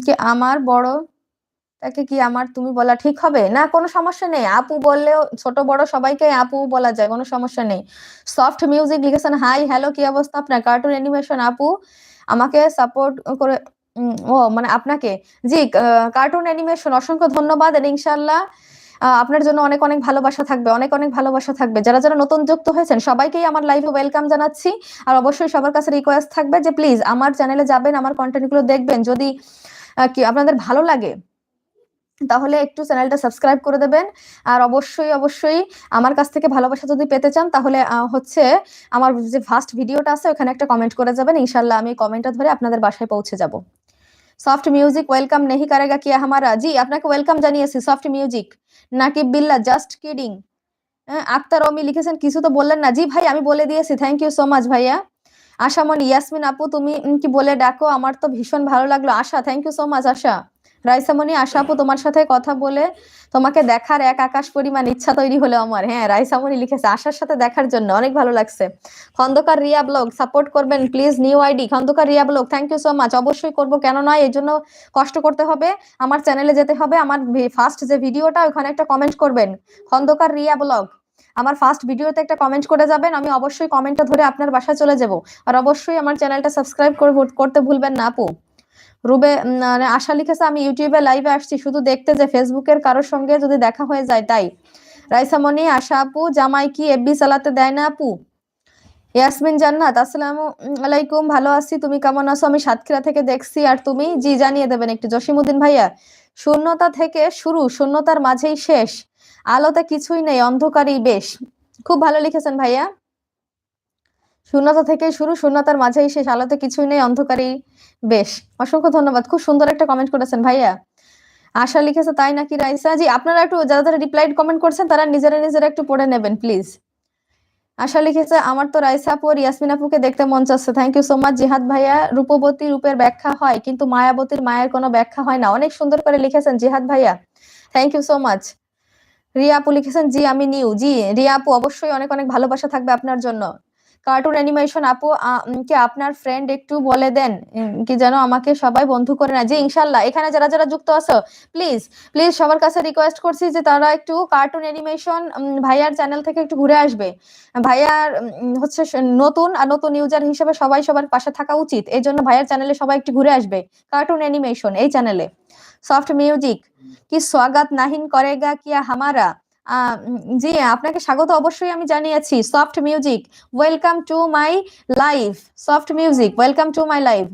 কি আমার বড় তাকে কি আমার তুমি বলা ঠিক হবে না? কোনো সমস্যা নেই, আপু বললেও ছোট বড় সবাইকে আপু বলা যায়, কোনো সমস্যা নেই। সফট মিউজিক লিখেছেন, হাই হ্যালো, কি অবস্থা আপনার? কার্টুন অ্যানিমেশন আপু আমাকে সাপোর্ট করে। ও মানে আপনাকে, জি, কার্টুন অ্যানিমেশন অসংখ্য ধন্যবাদ। ইনশাল্লাহ আপনার জন্য অনেক অনেক ভালোবাসা থাকবে, অনেক অনেক ভালোবাসা থাকবে। যারা যারা নতুন যুক্ত হয়েছেন সবাইকেই আমার লাইভে ওয়েলকাম জানাচ্ছি। আর অবশ্যই সবার কাছে রিকোয়েস্ট থাকবে যে প্লিজ আমার চ্যানেলে যাবেন, আমার কন্টেন্ট গুলো দেখবেন। যদি কি আপনাদের ভালো লাগে তাহলে একটু চ্যানেলটা সাবস্ক্রাইব করে দেবেন। আর অবশ্যই অবশ্যই আমার কাছ থেকে ভালোবাসা যদি পেতে চান তাহলে হচ্ছে আমার যে ফার্স্ট ভিডিওটা আছে ওখানে একটা কমেন্ট করে যাবেন, ইনশাল্লাহ আমি কমেন্টটা ধরে আপনাদের বাসায় পৌঁছে যাব। সফট মিউজিক ওয়েলকাম নেহি করেগা কিয়া হামারা, জি আপনাকে ওয়েলকাম জানিয়েছি সফট মিউজিক। নাকিব বিল্লাহ জাস্ট কিডিং। আক্তার অমি লিখেছেন কিছু তো বললেন না। জি ভাই আমি বলে দিয়েছি, থ্যাংক ইউ সো মাচ ভাইয়া। আশামণি, ইয়াসমিন আপু তুমি কি বলে ডাকো, আমার তো ভীষণ ভালো লাগলো। আশা, থ্যাংক ইউ সো মাচ আশা। রাইসামণি, আশা আপু তোমার সাথে কথা বলে তোমাকে দেখার এক আকাশ পরিমাণ ইচ্ছা তৈরি হলো আমার। হ্যাঁ, রাইসামণি লিখেছে আশার সাথে দেখার জন্য, অনেক ভালো লাগছে। খন্দকার রিয়া ব্লগ সাপোর্ট করবেন please, new ID Khandakar Riya blog, thank you so much. অবশ্যই করব, কেন নয়, এই জন্য কষ্ট করতে হবে। আমার চ্যানেলে যেতে হবে, আমার ফার্স্ট যে ভিডিওটা ওখানে একটা কমেন্ট করবেন, খন্দকার রিয়া ব্লগ। আমার ফার্স্ট ভিডিওতে একটা কমেন্ট করে যাবেন, আমি অবশ্যই কমেন্টটা ধরে আপনার বাসায় চলে যাব। আর অবশ্যই আমার চ্যানেলটা সাবস্ক্রাইব করতে ভুলবেন না আপু। রুবে মানে আশা লিখেছে আমি ইউটিউবে লাইভে আসছি শুধু দেখতে, যে ফেসবুকের কারোর সঙ্গে যদি দেখা হয়ে যায় তাই। রাইসামণি, আশা আপু জামাই কি এফবি চালাতে দেয় না আপু? ইয়াসমিন জান্নাত, আসসালামু আলাইকুম, ভালো আছি, তুমি কেমন আছো? আমি সাতক্ষীরা থেকে দেখছি। আর তুমি? জি জানিয়ে দেবেন একটু। জসিমউদ্দিন ভাইয়া, শূন্যতা থেকে শুরু, শূন্যতার মাঝেই শেষ, আলোতে কিছুই নেই, অন্ধকারই বেশ। খুব ভালো লিখেছেন ভাইয়া। শূন্যতা থেকে শুরু, শূন্যতার মাঝেই শেষ, আলোতে কিছুই নেই, অন্ধকারই বেশ। অসংখ্য ধন্যবাদ, খুব সুন্দর একটা কমেন্ট করেছেন ভাইয়া। আশা লিখেছে তাই নাকি রাইসা? জি আপনারা একটু, যারা যারা রিপ্লাইড কমেন্ট করছেন তারা নিজেরা নিজেরা একটু পড়ে নেবেন প্লিজ। আশা লিখেছে আমার তো রাইসা আপু আর ইয়াসমিন আপুকে দেখতে মন চাচ্ছে, থ্যাংক ইউ সো মাচ। জিহাদ ভাইয়া, রূপবতী রূপের ব্যাখ্যা হয় কিন্তু মায়াবতীর মায়ের কোনো ব্যাখ্যা হয় না, অনেক সুন্দর করে লিখেছেন জিহাদ ভাইয়া, thank you so much. Riya আপু লিখেছেন জি আমি নিউ। জি রিয়া আপু, অবশ্যই অনেক অনেক ভালোবাসা থাকবে আপনার জন্য। কার্টুন অ্যানিমেশন আপু কি আপনার ফ্রেন্ড একটু বলে দেন কি যেন আমাকে সবাই বন্ধু করে না। জি ইনশাল্লাহ, এখানে যারা যারা যুক্ত আছো প্লিজ প্লিজ সবার কাছে রিকোয়েস্ট করছি যে তারা একটু কার্টুন অ্যানিমেশন ভাইয়ার চ্যানেল থেকে একটু ঘুরে আসবে। ভাইয়ার হচ্ছে নতুন আর নতুন ইউজার হিসেবে সবাই সবার পাশে থাকা উচিত, এই জন্য ভাইয়ার চ্যানেলে সবাই একটু ঘুরে আসবে, কার্টুন অ্যানিমেশন এই চ্যানেলে। সফট মিউজিক কি স্বাগত নাহিন করেগা কিয়া হামারা, জি আপনাকে স্বাগত অবশ্যই আমি জানিয়েছি। Soft music welcome to my live, soft music welcome to my live.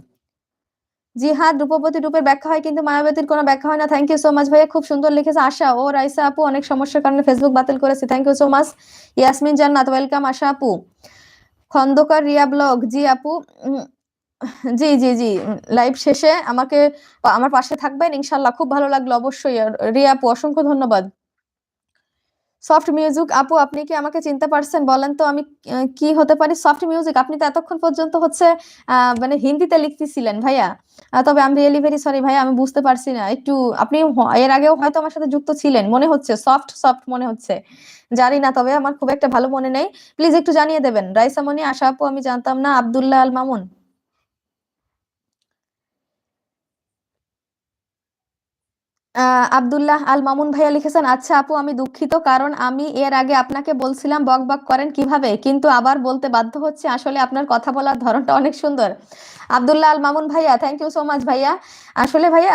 জিহাদ, রূপবতী রূপের ব্যাখ্যা হয় কিন্তু মায়াবতীর কোনো ব্যাখ্যা হয় না, থ্যাংক ইউ সো মাচ ভাইয়া, খুব সুন্দর লিখেছে। আশা ও রাইসা আপু অনেক সমস্যার কারণে ফেসবুক বাতিল করেছে, thank you so much. Yasmin Jannat welcome আশা আপু। খন্দকার রিয়া ব্লগ, জি আপু জি জি জি, লাইভ শেষে আমাকে আমার পাশে থাকবেন ইনশাল্লাহ, খুব ভালো লাগলো অবশ্যই। রিয়া আপু অসংখ্য ধন্যবাদ। সফট মিউজিক আপু আপনি কি আমাকে চিনতে পারছেন বলেন তো আমি কি হতে পারি? সফট মিউজিক আপনি তো এতক্ষণ পর্যন্ত হচ্ছে মানে হিন্দিতে লিখতেছিলেন ভাইয়া। তবে আমি রিয়েলি ভেরি সরি ভাইয়া, আমি বুঝতে পারছি না একটু। আপনি এর আগেও হয়তো আমার সাথে যুক্ত ছিলেন মনে হচ্ছে, সফট সফট মনে হচ্ছে, জানি না, তবে আমার খুব একটা ভালো মনে নেই। প্লিজ একটু জানিয়ে দেবেন। রাইসামণি, আশা আপু আমি জানতাম না। আব্দুল্লাহ আল মামুন, আব্দুল্লাহ আল মামুন ভাইয়া লিখেছেন আচ্ছা আপু আমি দুঃখিত, কারণ আমি এর আগে আপনাকে বলছিলাম বক বক করেন কিভাবে, কিন্তু আবার বলতে বাধ্য হচ্ছে, আসলে আপনার কথা বলার ধরনটা অনেক সুন্দর। আব্দুল্লাহ আল মামুন ভাইয়া, থ্যাংক ইউ সো মাচ ভাইয়া। আসলে ভাইয়া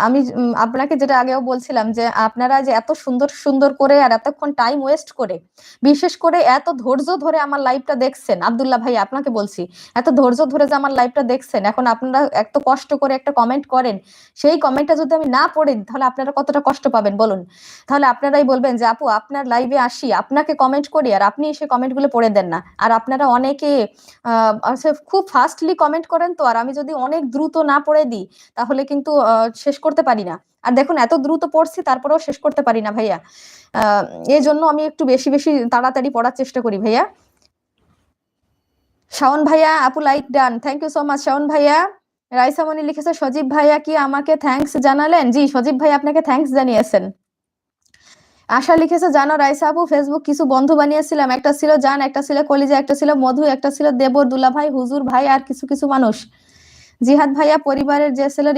আমি আপনাকে যেটা আগেও বলছিলাম যে আপনারা যে এত সুন্দর সুন্দর করে আর এতক্ষণ টাইম ওয়েস্ট করে, বিশেষ করে এত ধৈর্য ধরে আমার লাইভটা দেখছেন, আব্দুল্লাহ ভাইয়া আপনাকে বলছি, এত ধৈর্য ধরে যে আমার লাইভটা দেখছেন, এখন আপনারা এত কষ্ট করে একটা কমেন্ট করেন, সেই কমেন্টটা যদি আমি না পড়ি তাহলে আপনারা কতটা কষ্ট পাবেন বলুন। তাহলে আপনারাই বলবেন যে আপু আপনার লাইভে আসি, আপনাকে কমেন্ট করি, আর আপনি সেই কমেন্টগুলো পড়ে দেন না। আর আপনারা অনেকে খুব ফাস্টলি কমেন্ট করেন তো, আর আমি যদি অনেক দ্রুত না পড়ে দিই তাহলে কিন্তু শেষ করতে পারি না। আর দেখুন এত দ্রুত পড়ছি তারপরেও শেষ করতে পারি না ভাইয়া। আহ এই জন্য আমি একটু বেশি বেশি তাড়াতাড়ি পড়ার চেষ্টা করি ভাইয়া। শাওন ভাইয়া আপু like done, thank you so much Shaon ভাইয়া। রাইসামণি লিখেছে সজীব ভাইয়া কি আমাকে থ্যাঙ্কস জানালেন? জি সজীব ভাই আপনাকে থ্যাঙ্কস জানিয়েছেন। আশা লিখেছে জানো রাইসা আপু ফেসবুক কিছু বন্ধু বানিয়েছিলাম, একটা ছিল জান, একটা ছিল কলিজা, একটা ছিল মধু, একটা ছিল দেবর দুলা ভাই হুজুর ভাই আর কিছু কিছু মানুষ। জিহাদ ভাইয়া পরিবারের যে ছেলের